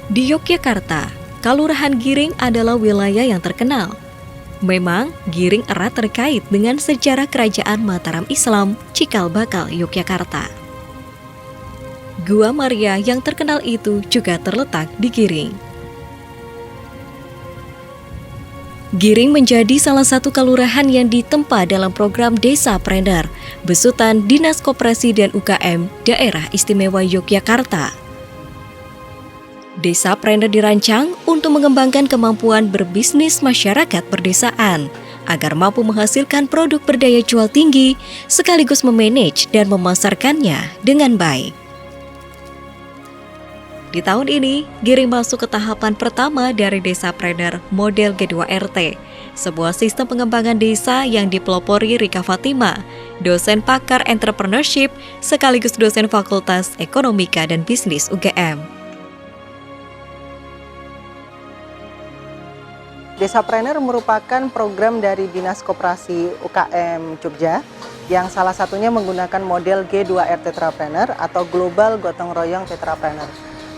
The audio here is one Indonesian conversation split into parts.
Di Yogyakarta, Kalurahan Giring adalah wilayah yang terkenal. Memang, Giring erat terkait dengan sejarah Kerajaan Mataram Islam Cikal Bakal Yogyakarta. Gua Maria yang terkenal itu juga terletak di Giring. Giring menjadi salah satu kalurahan yang ditempa dalam program Desa Prener, besutan Dinas Koperasi dan UKM Daerah Istimewa Yogyakarta. Desa Prener dirancang untuk mengembangkan kemampuan berbisnis masyarakat perdesaan, agar mampu menghasilkan produk berdaya jual tinggi, sekaligus memanage dan memasarkannya dengan baik. Di tahun ini, Giring masuk ke tahapan pertama dari Desa Prener model G2RT, sebuah sistem pengembangan desa yang dipelopori Rika Fatima, dosen pakar entrepreneurship sekaligus dosen Fakultas Ekonomika dan Bisnis UGM. Desa Prener merupakan program dari Dinas Koperasi UKM Jogja yang salah satunya menggunakan model G2R Tetrapreneur atau Global Gotong Royong Tetrapreneur.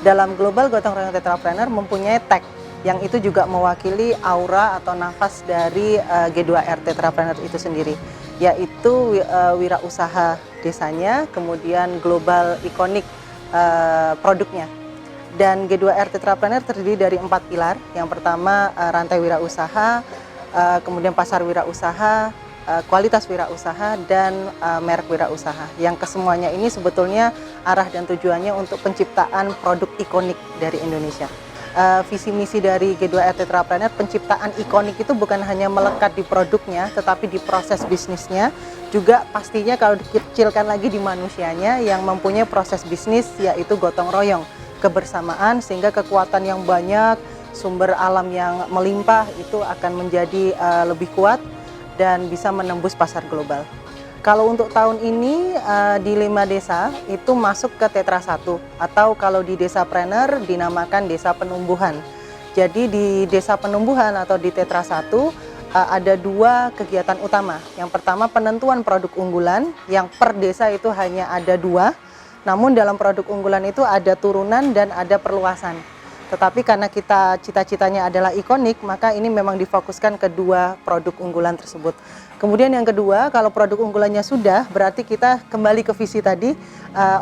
Dalam Global Gotong Royong Tetrapreneur mempunyai tag yang itu juga mewakili aura atau nafas dari G2R Tetrapreneur itu sendiri, yaitu wirausaha desanya, kemudian global ikonik produknya. Dan G2R Tetrapreneur terdiri dari 4 pilar. Yang pertama rantai wirausaha, kemudian pasar wirausaha, kualitas wirausaha, dan merek wirausaha. Yang kesemuanya ini sebetulnya arah dan tujuannya untuk penciptaan produk ikonik dari Indonesia. Visi misi dari G2R Tetrapreneur, penciptaan ikonik itu bukan hanya melekat di produknya, tetapi di proses bisnisnya, juga pastinya kalau dikecilkan lagi di manusianya yang mempunyai proses bisnis, yaitu gotong royong, kebersamaan, sehingga kekuatan yang banyak, sumber alam yang melimpah itu akan menjadi lebih kuat dan bisa menembus pasar global. Kalau untuk tahun ini di 5 desa itu masuk ke Tetra 1, atau kalau di Desa Prener dinamakan Desa Penumbuhan. Jadi di Desa Penumbuhan atau di Tetra 1 ada 2 kegiatan utama. Yang pertama penentuan produk unggulan yang per desa itu hanya ada 2. Namun dalam produk unggulan itu ada turunan dan ada perluasan. Tetapi karena kita cita-citanya adalah ikonik, maka ini memang difokuskan ke 2 produk unggulan tersebut. Kemudian yang kedua, kalau produk unggulannya sudah, berarti kita kembali ke visi tadi,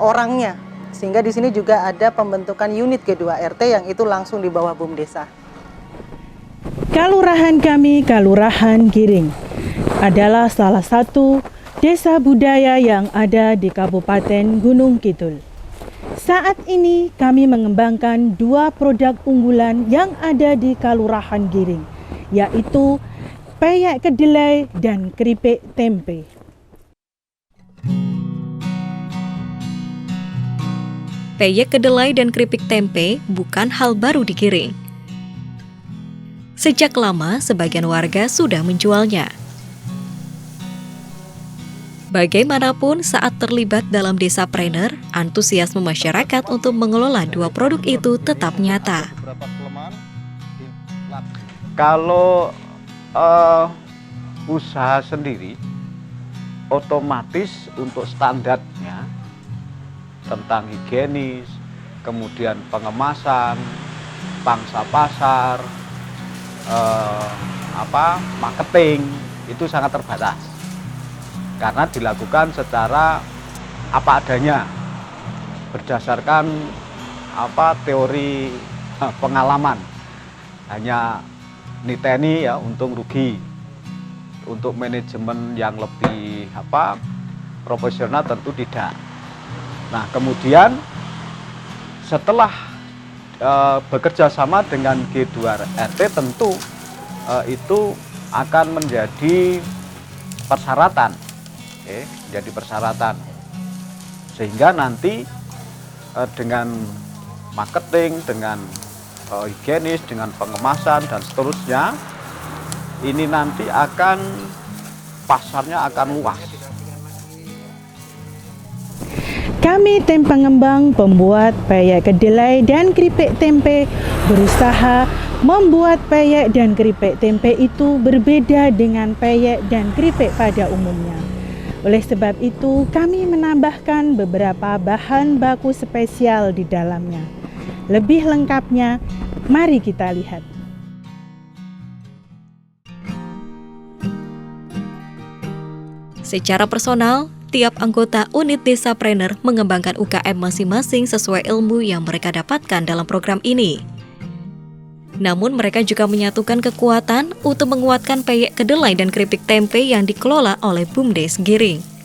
orangnya. Sehingga di sini juga ada pembentukan unit G2RT yang itu langsung di bawah BUM Desa. Kalurahan kami, Kalurahan Giring, adalah salah satu desa budaya yang ada di Kabupaten Gunung Kidul. Saat ini kami mengembangkan 2 produk unggulan yang ada di Kalurahan Giring, yaitu peyek kedelai dan keripik tempe. Peyek kedelai dan keripik tempe bukan hal baru di Giring. Sejak lama, sebagian warga sudah menjualnya. Bagaimanapun, saat terlibat dalam Desa Prener, antusiasme masyarakat untuk mengelola 2 produk itu tetap nyata. Kalau usaha sendiri, otomatis untuk standarnya tentang higienis, kemudian pengemasan, pangsa pasar, marketing itu sangat terbatas. Karena dilakukan secara apa adanya, berdasarkan teori pengalaman, hanya niteni ya untung rugi. Untuk manajemen yang lebih profesional tentu tidak. Nah kemudian setelah bekerja sama dengan G2RT tentu itu akan menjadi persyaratan. Jadi persyaratan, sehingga nanti dengan marketing, dengan higienis, dengan pengemasan dan seterusnya, ini nanti akan pasarnya akan luas. Kami tim pengembang pembuat peyek kedelai dan keripik tempe berusaha membuat peyek dan keripik tempe itu berbeda dengan peyek dan keripik pada umumnya. Oleh sebab itu, kami menambahkan beberapa bahan baku spesial di dalamnya. Lebih lengkapnya, mari kita lihat. Secara personal, tiap anggota unit Desapreneur mengembangkan UKM masing-masing sesuai ilmu yang mereka dapatkan dalam program ini. Namun mereka juga menyatukan kekuatan untuk menguatkan peyek kedelai dan keripik tempe yang dikelola oleh BUMDes Giring.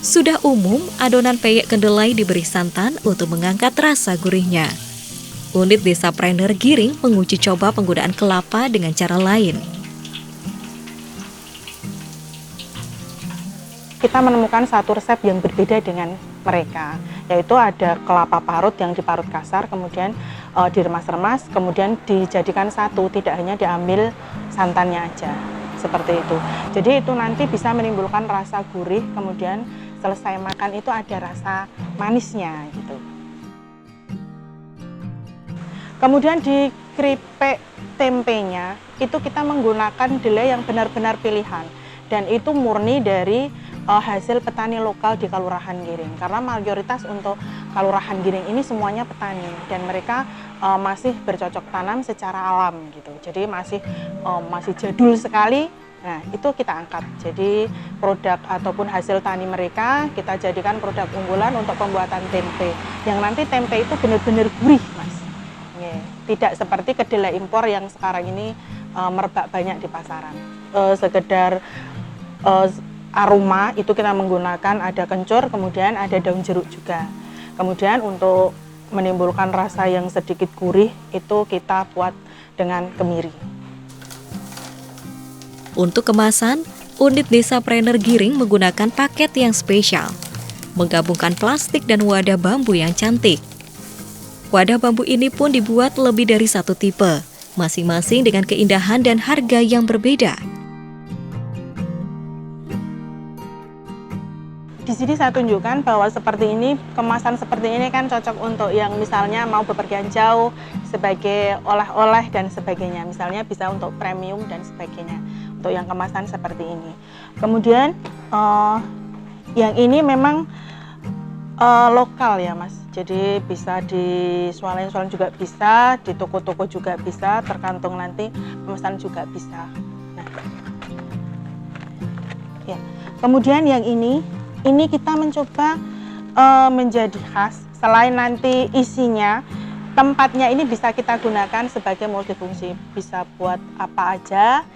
Sudah umum, adonan peyek kedelai diberi santan untuk mengangkat rasa gurihnya. Unit Desapreneur Giring menguji coba penggunaan kelapa dengan cara lain. Kita menemukan satu resep yang berbeda dengan mereka, yaitu ada kelapa parut yang diparut kasar, kemudian diremas-remas, kemudian dijadikan satu, tidak hanya diambil santannya aja, seperti itu. Jadi itu nanti bisa menimbulkan rasa gurih, kemudian selesai makan itu ada rasa manisnya gitu. Kemudian di keripik tempenya itu kita menggunakan kedelai yang benar-benar pilihan, dan itu murni dari hasil petani lokal di Kelurahan Giring, karena mayoritas untuk Kelurahan Giring ini semuanya petani dan mereka masih bercocok tanam secara alam gitu. Jadi masih jadul sekali. Nah, itu kita angkat. Jadi produk ataupun hasil tani mereka kita jadikan produk unggulan untuk pembuatan tempe. Yang nanti tempe itu benar-benar gurih, Mas. Tidak seperti kedelai impor yang sekarang ini merebak banyak di pasaran. Sekedar aroma itu kita menggunakan ada kencur, kemudian ada daun jeruk juga. Kemudian untuk menimbulkan rasa yang sedikit gurih itu kita buat dengan kemiri. Untuk kemasan, unit Desapreneur Giring menggunakan paket yang spesial, menggabungkan plastik dan wadah bambu yang cantik. Wadah bambu ini pun dibuat lebih dari satu tipe, masing-masing dengan keindahan dan harga yang berbeda. Di sini saya tunjukkan bahwa seperti ini, kemasan seperti ini kan cocok untuk yang misalnya mau bepergian jauh sebagai oleh-oleh dan sebagainya. Misalnya bisa untuk premium dan sebagainya, untuk yang kemasan seperti ini. Kemudian yang ini memang lokal ya Mas, jadi bisa di swalayan juga bisa, di toko-toko juga bisa, tergantung nanti pemesan juga bisa. Nah, ya. Kemudian yang ini kita mencoba menjadi khas. Selain nanti isinya, tempatnya ini bisa kita gunakan sebagai multifungsi. Bisa buat apa aja,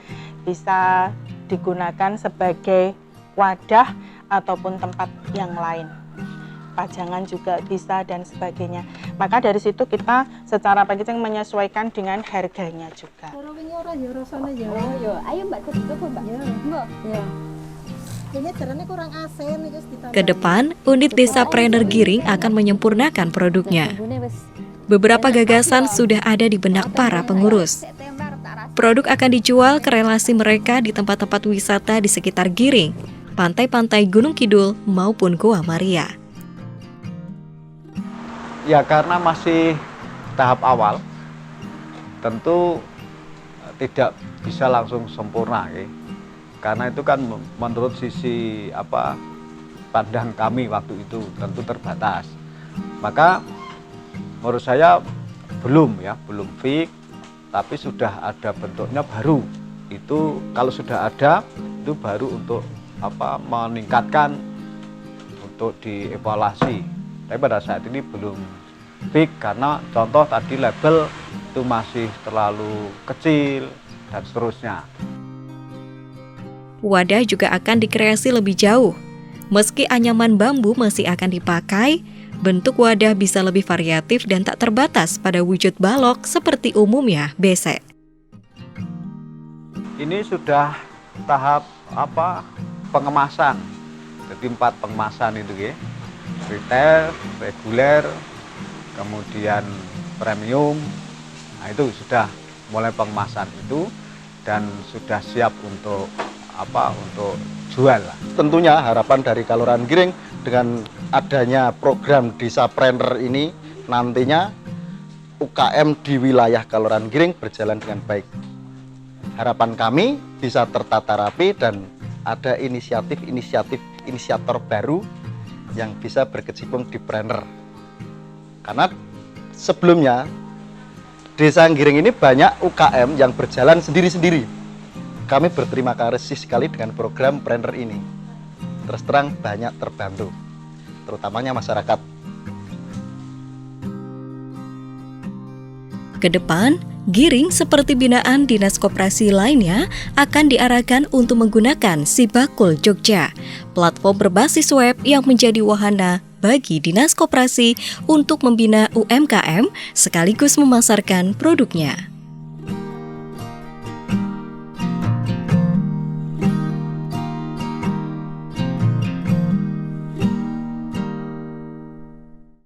bisa digunakan sebagai wadah ataupun tempat yang lain. Pajangan juga bisa dan sebagainya. Maka dari situ kita secara packaging menyesuaikan dengan harganya juga. Kedepan, unit Desapreneur Giring akan menyempurnakan produknya. Beberapa gagasan sudah ada di benak para pengurus. Produk akan dijual ke relasi mereka di tempat-tempat wisata di sekitar Giring, pantai-pantai Gunung Kidul maupun Goa Maria. Ya karena masih tahap awal, tentu tidak bisa langsung sempurna ya. Karena itu kan menurut sisi pandang kami waktu itu tentu terbatas. Maka menurut saya belum fix, tapi sudah ada bentuknya baru. Itu kalau sudah ada itu baru untuk meningkatkan untuk dievaluasi. Tapi pada saat ini belum fix karena contoh tadi label itu masih terlalu kecil dan seterusnya. Wadah juga akan dikreasi lebih jauh. Meski anyaman bambu masih akan dipakai, bentuk wadah bisa lebih variatif dan tak terbatas pada wujud balok seperti umumnya besek. Ini sudah tahap pengemasan. Jadi 4 pengemasan itu ya. Retail, reguler, kemudian premium. Nah, itu sudah mulai pengemasan itu dan sudah siap untuk jual. Tentunya harapan dari Kelurahan Giring dengan adanya program Desapreneur ini nantinya UKM di wilayah Kelurahan Giring berjalan dengan baik. Harapan kami bisa tertata rapi dan ada inisiator baru yang bisa berkecimpung di Preneur. Karena sebelumnya Desa Giring ini banyak UKM yang berjalan sendiri-sendiri. Kami berterima kasih sekali dengan program Planner ini. Terus terang banyak terbantu, terutamanya masyarakat. Kedepan, Giring seperti binaan dinas koperasi lainnya akan diarahkan untuk menggunakan Sibakul Jogja, platform berbasis web yang menjadi wahana bagi dinas koperasi untuk membina UMKM sekaligus memasarkan produknya.